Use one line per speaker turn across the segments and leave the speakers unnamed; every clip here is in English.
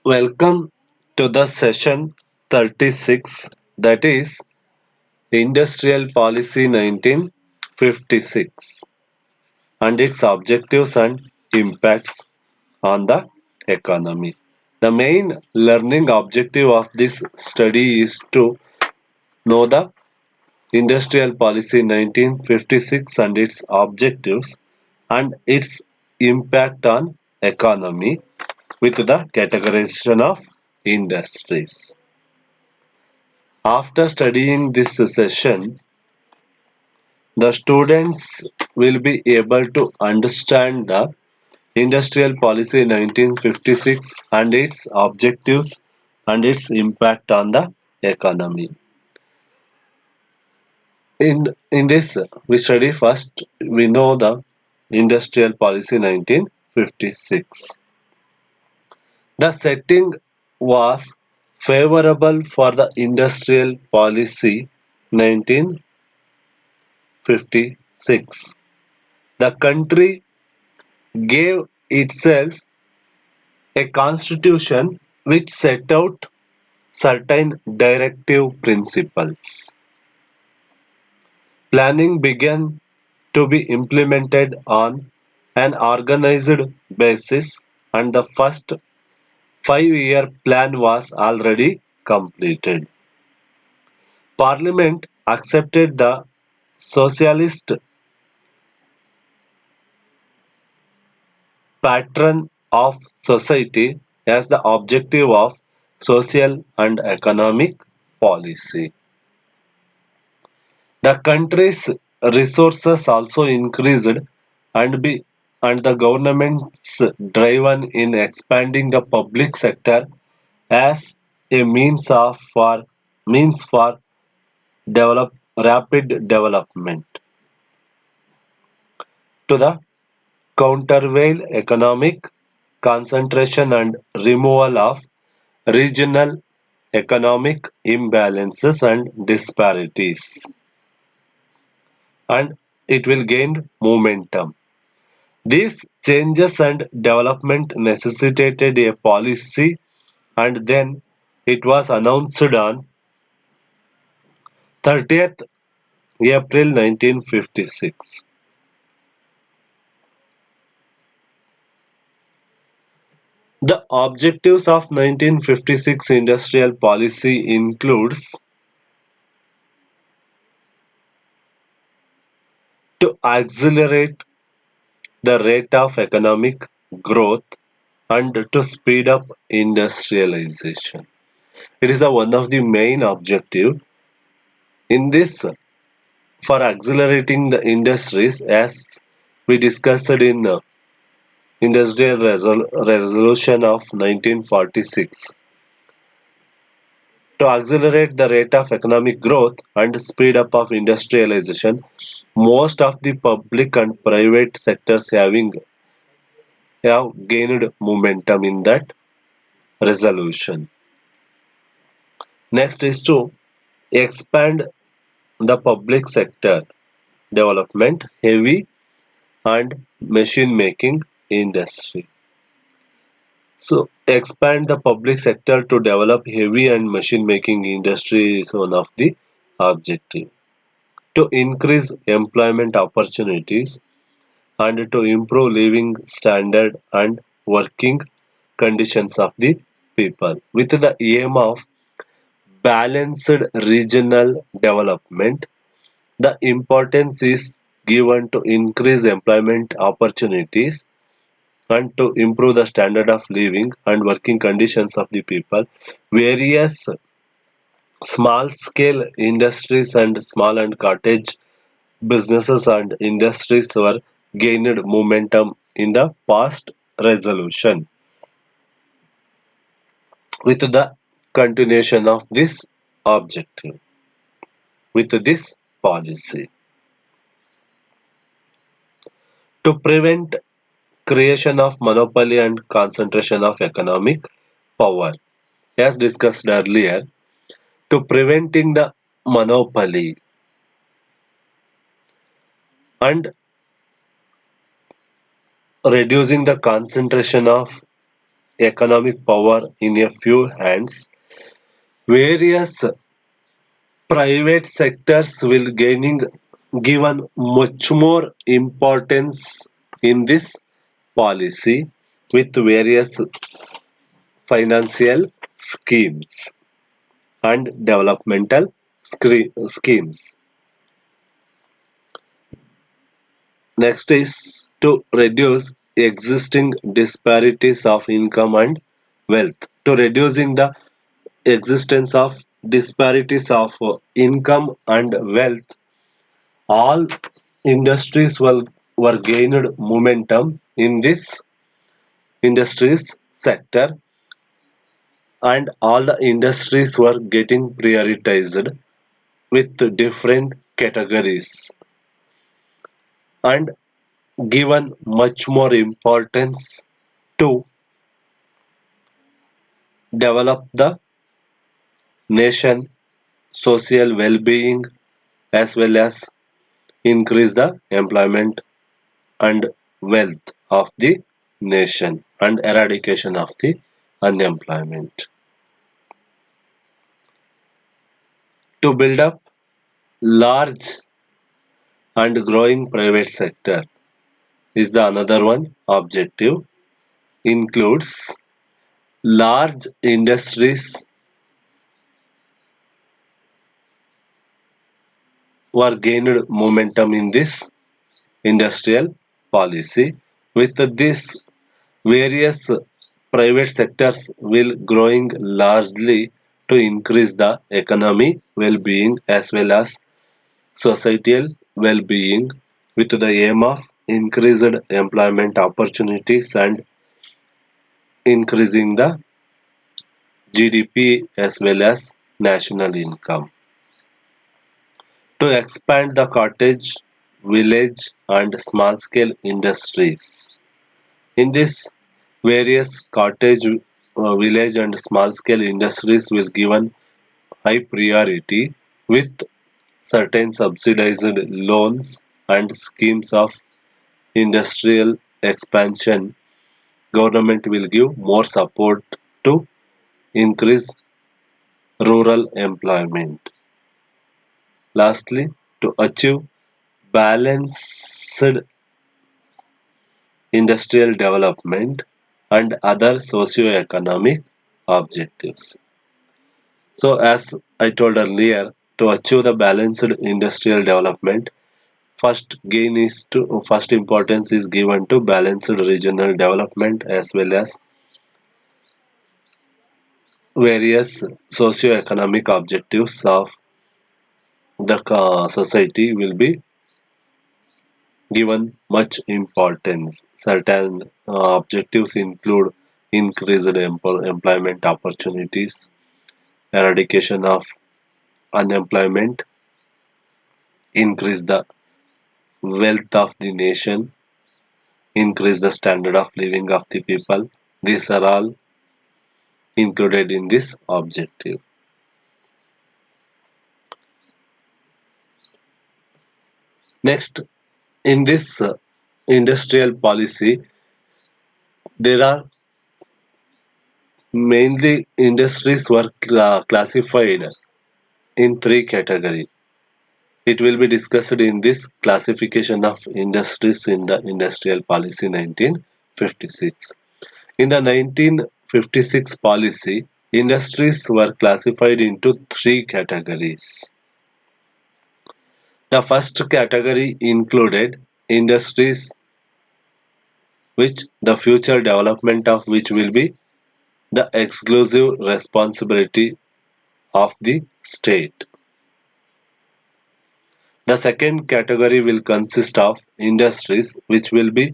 Welcome to the session 36, that is Industrial Policy 1956 and its objectives and impacts on the economy. The main learning objective of this study is to know the Industrial Policy 1956 and its objectives and its impact on economy with the categorization of industries. After studying this session, the students will be able to understand the Industrial Policy 1956 and its objectives and its impact on the economy. In this, we study first, we know the Industrial Policy 1956. The setting was favorable for the Industrial Policy 1956. The country gave itself a constitution which set out certain directive principles. Planning began to be implemented on an organized basis, and the first 5-year plan was already completed. Parliament accepted the socialist pattern of society as the objective of social and economic policy. The country's resources also increased and the government's driven in expanding the public sector as a means for rapid development. To the countervail economic concentration and removal of regional economic imbalances and disparities, and it will gain momentum. These changes and development necessitated a policy, and then it was announced on 30th April 1956. The objectives of 1956 industrial policy includes to accelerate the rate of economic growth and to speed up industrialization. It is one of the main objective in this for accelerating the industries as we discussed in the Industrial Resolution of 1946. To accelerate the rate of economic growth and speed up of industrialization, most of the public and private sectors have gained momentum in that resolution. Next is to expand the public sector development, heavy and machine making industry. So expand the public sector to develop heavy and machine making industry is one of the objective. To increase employment opportunities and to improve living standard and working conditions of the people with the aim of balanced regional development. The importance is given to increase employment opportunities and to improve the standard of living and working conditions of the people. Various small scale industries and small and cottage businesses and industries were gained momentum in the past resolution with the continuation of this objective with this policy to prevent creation of monopoly and concentration of economic power, as discussed earlier. To preventing the monopoly and reducing the concentration of economic power in a few hands, various private sectors will gaining given much more importance in this policy with various financial schemes and developmental schemes. Next is to reduce existing disparities of income and wealth. To reducing the existence of disparities of income and wealth, all industries were gained momentum in this industries sector, and all the industries were getting prioritized with different categories and given much more importance to develop the nation social well-being as well as increase the employment and wealth of the nation and eradication of the unemployment. To build up large and growing private sector is the another one objective, includes large industries were gained momentum in this industrial policy. With this, various private sectors will growing largely to increase the economy well-being as well as societal well-being with the aim of increased employment opportunities and increasing the GDP as well as national income. To expand the cottage, village and small-scale industries. In this, various cottage, village and small-scale industries will given high priority with certain subsidized loans and schemes of industrial expansion. Government will give more support to increase rural employment. Lastly, to achieve balanced industrial development and other socio-economic objectives. So as I told earlier, to achieve the balanced industrial development, first importance is given to balanced regional development as well as various socio-economic objectives of the society will be given much importance. Certain objectives include increased employment opportunities, eradication of unemployment, increase the wealth of the nation, increase the standard of living of the people. These are all included in this objective. Next, in this industrial policy, there are mainly industries were classified in three categories. It will be discussed in this classification of industries in the Industrial Policy 1956. In the 1956 policy, industries were classified into three categories. The first category included industries which the future development of which will be the exclusive responsibility of the state. The second category will consist of industries which will be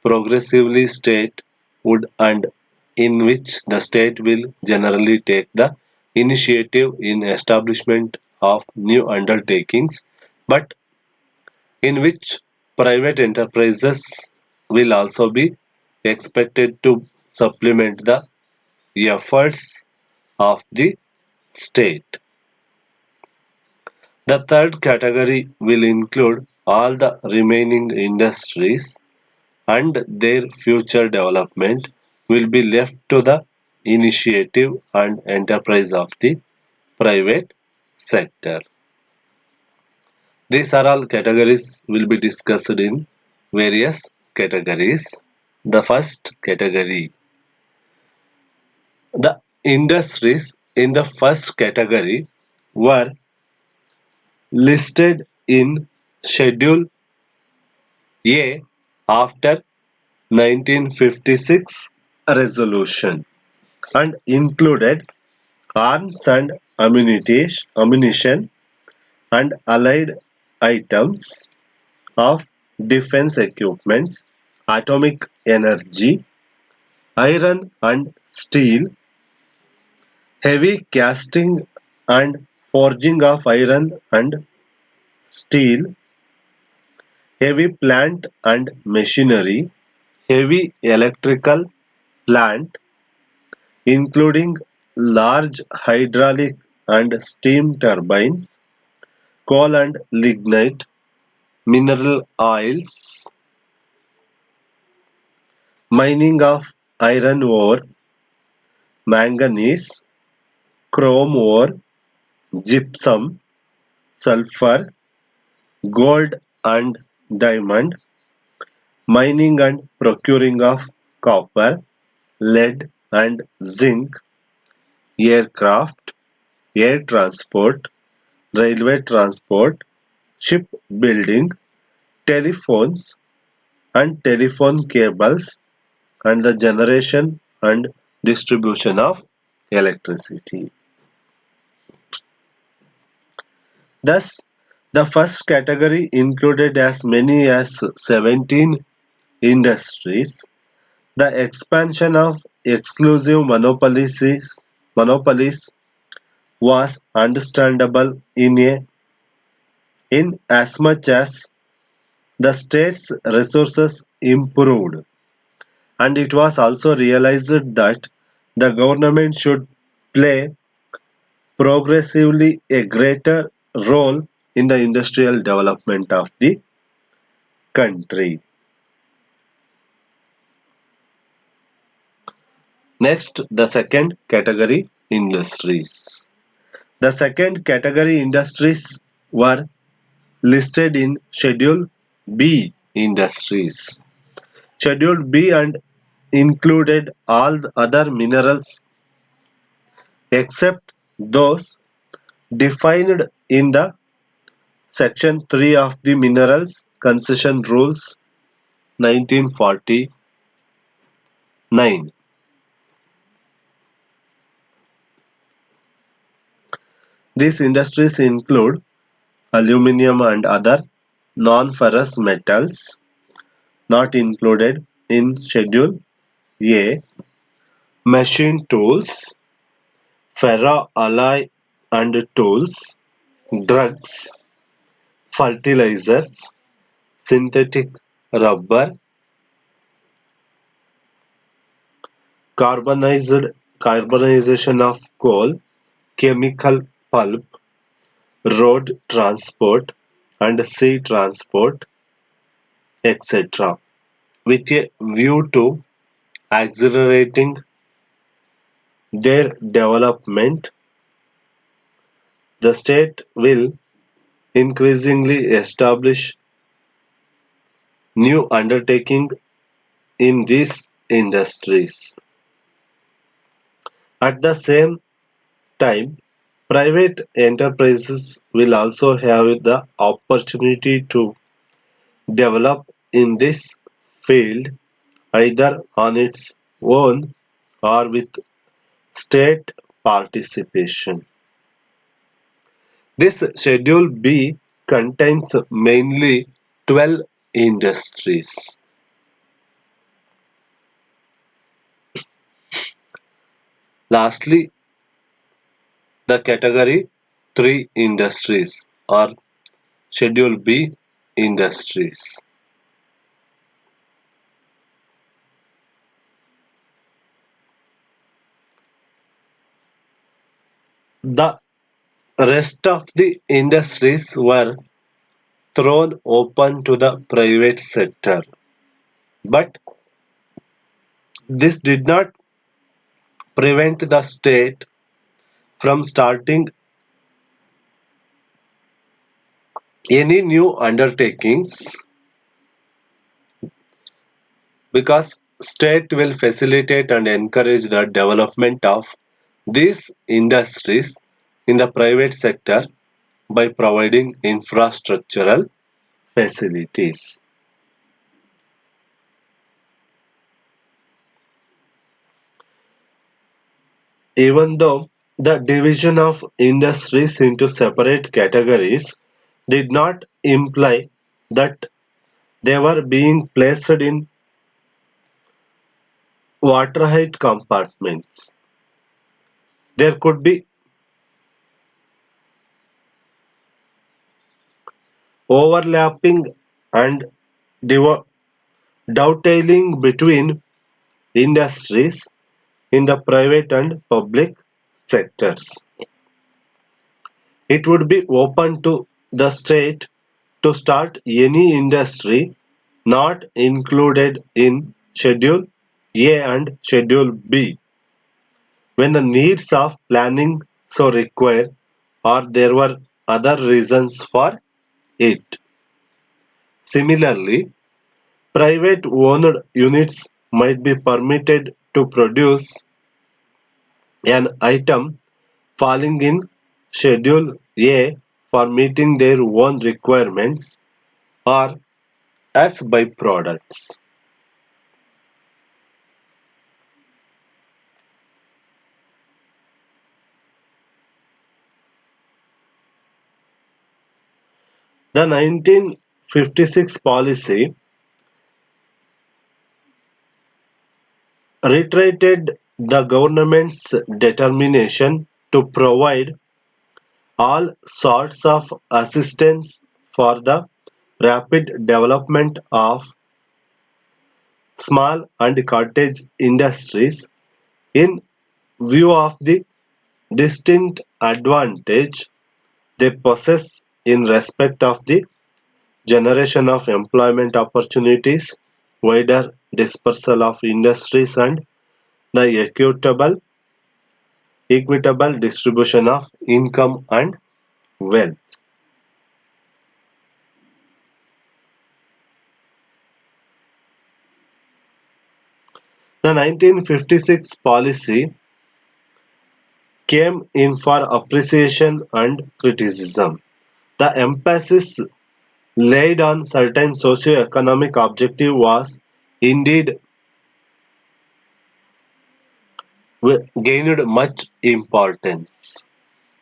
progressively state would and in which the state will generally take the initiative in establishment of new undertakings, but in which private enterprises will also be expected to supplement the efforts of the state. The third category will include all the remaining industries and their future development will be left to the initiative and enterprise of the private sector. These are all categories will be discussed in various categories. The first category, the industries in the first category were listed in Schedule A after 1956 resolution and included arms and ammunition and allied items of defense equipments, atomic energy, iron and steel, heavy casting and forging of iron and steel, heavy plant and machinery, heavy electrical plant, including large hydraulic and steam turbines, coal and lignite, mineral oils, mining of iron ore, manganese, chrome ore, gypsum, sulfur, gold and diamond, mining and procuring of copper, lead and zinc, aircraft, air transport, railway transport, shipbuilding, telephones and telephone cables, and the generation and distribution of electricity. Thus, the first category included as many as 17 industries. The expansion of exclusive monopolies was understandable in as much as the state's resources improved, and it was also realized that the government should play progressively a greater role in the industrial development of the country. Next, the second category industries. The second category industries were listed in Schedule B industries. Schedule B and included all the other minerals except those defined in the Section 3 of the Minerals Concession Rules 1949. These industries include aluminum and other non-ferrous metals not included in Schedule A, machine tools, ferroalloy and tools, drugs, fertilizers, synthetic rubber, carbonization of coal, chemical pulp, road transport and sea transport, etc. With a view to accelerating their development, the state will increasingly establish new undertakings in these industries. At the same time, private enterprises will also have the opportunity to develop in this field either on its own or with state participation. This Schedule B contains mainly 12 industries. Lastly, the category 3 industries or Schedule B industries. The rest of the industries were thrown open to the private sector, but This did not prevent the state from starting any new undertakings because state will facilitate and encourage the development of these industries in the private sector by providing infrastructural facilities. Even though the division of industries into separate categories did not imply that they were being placed in watertight compartments. There could be overlapping and div- dovetailing between industries in the private and public sectors. It would be open to the state to start any industry not included in Schedule A and Schedule B when the needs of planning so require or there were other reasons for it. Similarly, private owned units might be permitted to produce an item falling in Schedule A for meeting their own requirements or as byproducts. The 1956 policy reiterated the government's determination to provide all sorts of assistance for the rapid development of small and cottage industries in view of the distinct advantage they possess in respect of the generation of employment opportunities, wider dispersal of industries, and the equitable distribution of income and wealth. The 1956 policy came in for appreciation and criticism. The emphasis laid on certain socio-economic objective was indeed gained much importance.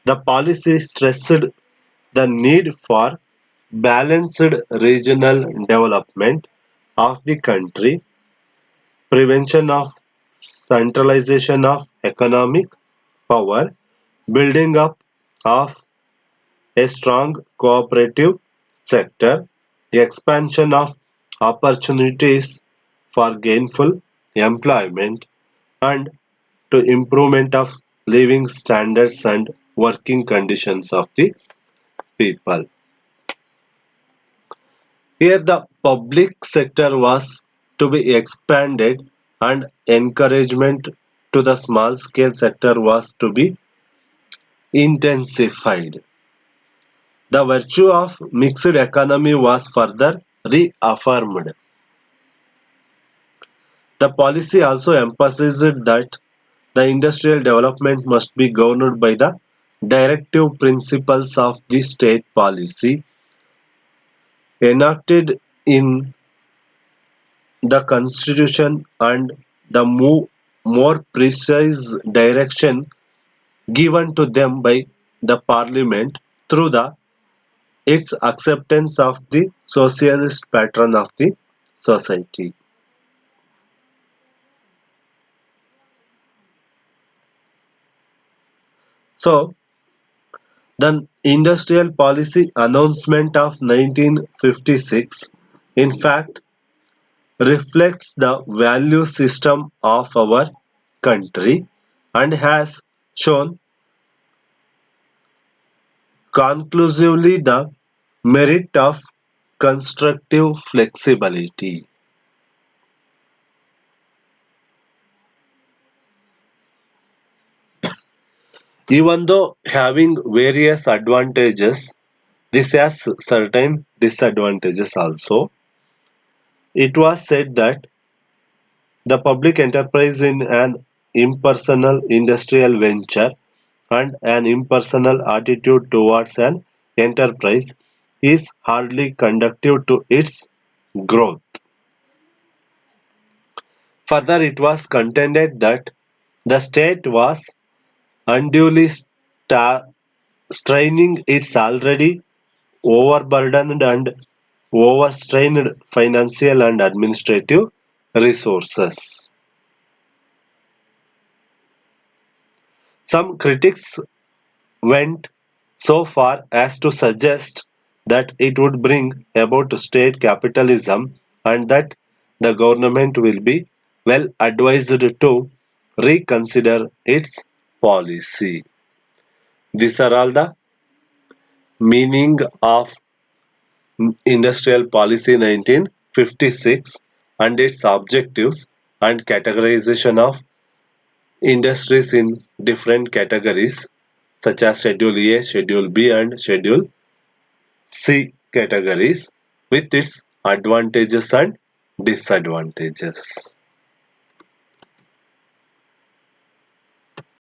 The policy stressed the need for balanced regional development of the country, prevention of centralization of economic power, building up of a strong cooperative sector, expansion of opportunities for gainful employment, and to improvement of living standards and working conditions of the people. Here the public sector was to be expanded and encouragement to the small scale sector was to be intensified. The virtue of mixed economy was further reaffirmed. The policy also emphasized that the industrial development must be governed by the directive principles of the state policy enacted in the constitution and the more precise direction given to them by the parliament through the its acceptance of the socialist pattern of the society. So, the industrial policy announcement of 1956 in fact reflects the value system of our country and has shown conclusively the merit of constructive flexibility. Even though having various advantages, this has certain disadvantages also. It was said that the public enterprise in an impersonal industrial venture and an impersonal attitude towards an enterprise is hardly conducive to its growth. Further, it was contended that the state was unduly straining its already overburdened and overstrained financial and administrative resources. Some critics went so far as to suggest that it would bring about state capitalism and that the government will be well advised to reconsider its policy. These are all the meaning of Industrial Policy 1956 and its objectives and categorization of industries in different categories such as Schedule A, Schedule B and Schedule C categories with its advantages and disadvantages.